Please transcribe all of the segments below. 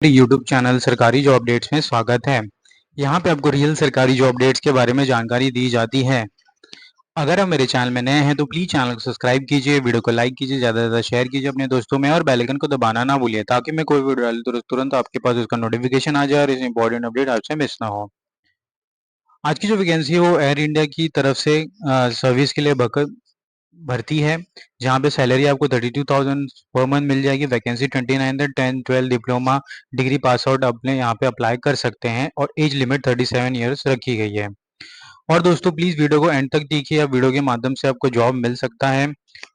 YouTube channel सरकारी job updates में स्वागत है। यहाँ पे आपको रियल सरकारी जॉब अपडेट्स के बारे में जानकारी दी जाती है। अगर आप मेरे चैनल में नए हैं तो प्लीज चैनल को सब्सक्राइब कीजिए, वीडियो को लाइक कीजिए, ज़्यादा से ज़्यादा शेयर कीजिए अपने दोस्तों में और बेल आइकन को दबाना ना भूलिए ताकि मैं कोई वीडियो डालूं तो तुरंत आपके पास उसका नोटिफिकेशन आ जाए और इस इंपॉर्टेंट अपडेट आपसे मिस ना हो। आज की जो वैकेंसी है वो एयर इंडिया की तरफ से सर्विस के लिए भर्ती है, जहाँ पे सैलरी आपको 32,000 पर मंथ मिल जाएगी। वैकेंसी 29 है। 10-12 डिप्लोमा डिग्री पास आउट अपने यहाँ पे अप्लाई कर सकते हैं और एज लिमिट 37 ईयर्स रखी गई है। और दोस्तों प्लीज वीडियो को एंड तक देखिए, अब वीडियो के माध्यम से आपको जॉब मिल सकता है।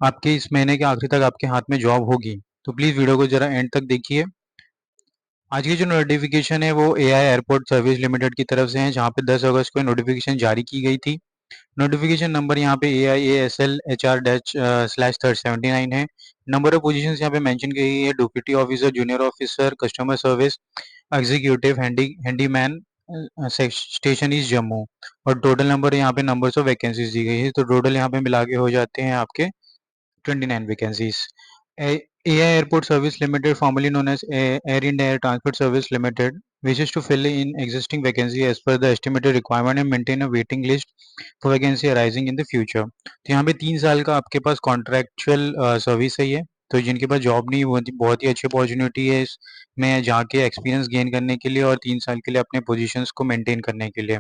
आपके इस महीने के आखिरी तक आपके हाथ में जॉब होगी, तो प्लीज वीडियो को जरा एंड तक देखिए। आज की जो नोटिफिकेशन है वो एआई एयरपोर्ट सर्विस लिमिटेड की तरफ से है, जहाँ पे 10 अगस्त को नोटिफिकेशन जारी की गई थी। नोटिफिकेशन नंबर यहाँ पे AIASL HR-/79 है। नंबर ऑफ पोजीशंस यहाँ पे मेंशन की गई है: deputy officer, junior officer, customer service executive, handyman, station east Jammu. और टोटल नंबर यहाँ पे नंबर्स ऑफ वैकेंसीज दी गई है, तो टोटल यहाँ पे मिला के हो जाते हैं आपके 29 vacancies. AI Airport Service Limited, formerly known as Air India Air Transport Service Limited, wishes to fill in existing vacancy as per the estimated requirement and maintain a waiting list for vacancy arising in the future. तो यहाँ पे 3 साल का आपके पास contractual service है ये। तो जिनके पास जॉब नहीं, बहुत ही अच्छी अपॉर्चुनिटी है इसमें जाके एक्सपीरियंस गेन करने के लिए और 3 साल के लिए अपने पोजीशंस को मेंटेन करने के लिए।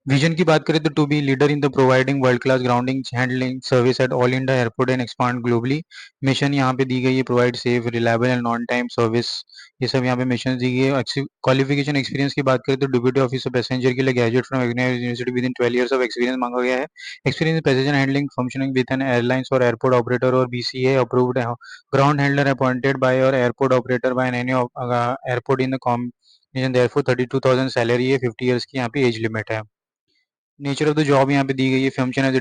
विजन की बात करें तो to be leader in the providing world class grounding handling service at all India airport and expand globally. Mission यहाँ पे दी गई है: provide safe, reliable and non time service. ये सब यहाँ पे मिशन दी गई है। क्वालिफिकेशन एक्सपीरियंस की बात करें तो डिप्यूटी ऑफिसर पैसेंजर के लिए graduate from university within 12 years of experience मांगा गया है। Experience passenger handling functioning with an airlines और एयरपोर्ट ऑपरेटर और BCA approved ground handler appointed by और airport operator by any airport in the combination. Therefore 32,000 salary है। 50 years की यहाँ पे एज लिमिट है। नेचर ऑफ द जॉब यहाँ पे दी गई है: function as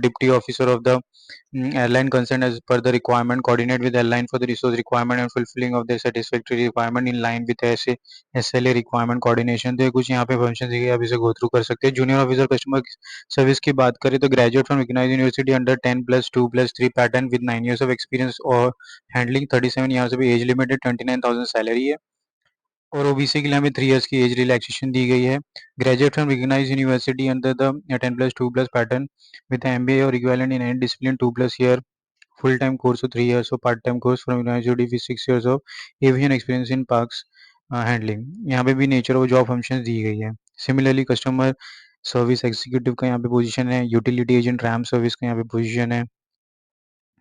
deputy officer of the airline concerned as per the requirement, coordinate with airline for the resource requirement and fulfilling of their satisfactory requirement in line with SLA requirement coordination। तो ये कुछ यहाँ पे function दिए, आप इसे go through कर सकते हैं। जूनियर ऑफिसर कस्टमर सर्विस की बात करें तो graduate from recognised university under 10+2+3 pattern with 9 years of experience और handling 37 years of age limited 29,000 salary है। और ओबीसी के लिए हमें 3 ईयर्स की एज रिलैक्सेशन दी गई है। Graduate from recognised university under the 10+2+ pattern with MBA और equivalent in any discipline 2+ year full time course of 3 years of part time course from university with 6 years of aviation experience in parks handling। यहाँ पे भी nature of job function दी गई है। Similarly customer service executive का यहाँ पे position है। Utility agent RAM service का यहाँ पे पोजीशन है।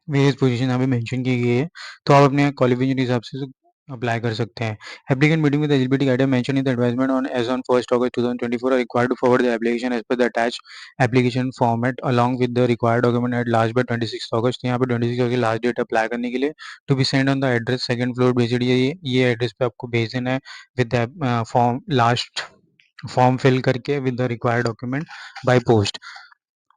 वेरियस पोजीशन यहाँ पे मेंशन की गई है, तो आप अपने क्वालिफिकेशन के हिसाब से अप्लाई कर सकते हैं। Applicant meeting with eligibility guidance mention in the advertisement on age on 1 August 2024 are required to forward the application as per the attached application format along with the required document at last by 26 August। यहाँ पे 26 अगस्त last date apply करने के लिए। To be send on the address second floor based, ये address पे आपको भेज देना है with the form, last form fill करके with the required document by post.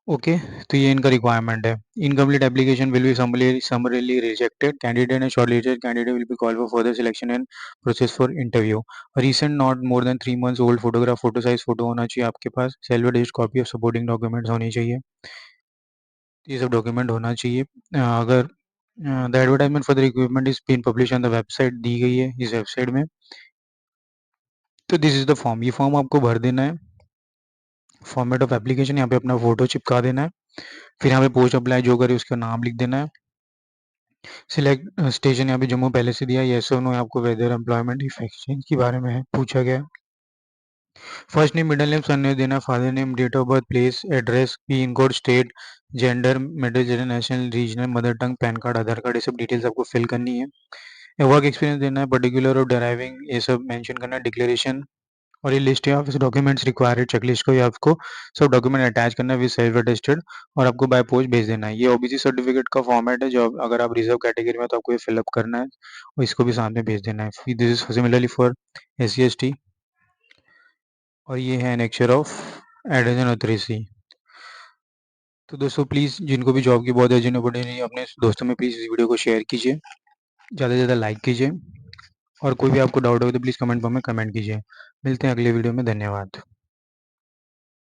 Okay, तो ये इनका रिक्वायरमेंट है। Incomplete application will be summarily rejected. Candidate and shortlisted candidate will be called for further selection and process for interview. Recent not more than 3 months old photograph, photo size photo होना चाहिए आपके पास। Self attested copy of supporting documents होनी चाहिए। ये सब document होना चाहिए। अगर the advertisement for the recruitment is been publish on the website दी गई है इस वेबसाइट में। तो दिस इज द फॉर्म, ये फॉर्म आपको भर देना है। फॉर्मेट ऑफ एप्लीकेशन, यहाँ पे अपना फोटो चिपका देना है। फिर यहाँ पे पोस्ट अप्लाई जो करे उसका नाम लिख देना है। सिलेक्ट स्टेशन यहाँ पे जम्मू पहले से दिया है। येस और नो आपको वेदर एम्प्लॉयमेंट इफ एक्सचेंज के बारे में है पूछा गया। First name, middle name, surname देना, father name, date of birth, place, address, pin code, state, gender, middle gender, national, regional, mother tongue, PAN card, Aadhaar card, ये सब डिटेल्स आपको फिल करनी है। वर्क एक्सपीरियंस देना है, पर्टिकुलर और ड्राइविंग, ये सब मेंशन करना है। डिक्लेरेशन और ये लिस्ट है ऑफ डॉक्यूमेंट्स रिक्वायर्ड चेकलिस्ट को, ये आपको सब डॉक्यूमेंट अटैच करना है विद सेल्फ अटेस्टेड और आपको बाय पोस्ट भेज देना है। ये ओबीसी सर्टिफिकेट का फॉर्मेट है, जो अगर आप रिजर्व कैटेगरी में तो आपको ये फिलअप करना है और इसको भी साथ में भेज देना है। This is similarly for SC ST। और ये है एनेक्चर ऑफ एडिशन ऑथरेसी। तो दोस्तों प्लीज़, जिनको भी जॉब की बहुत अर्जेंट पड़ रही है अपने दोस्तों में प्लीज़ इस वीडियो को शेयर कीजिए, ज़्यादा से ज़्यादा लाइक कीजिए और कोई भी आपको डाउट हो तो प्लीज़ कमेंट बॉक्स में कमेंट कीजिए। मिलते हैं अगले वीडियो में। धन्यवाद।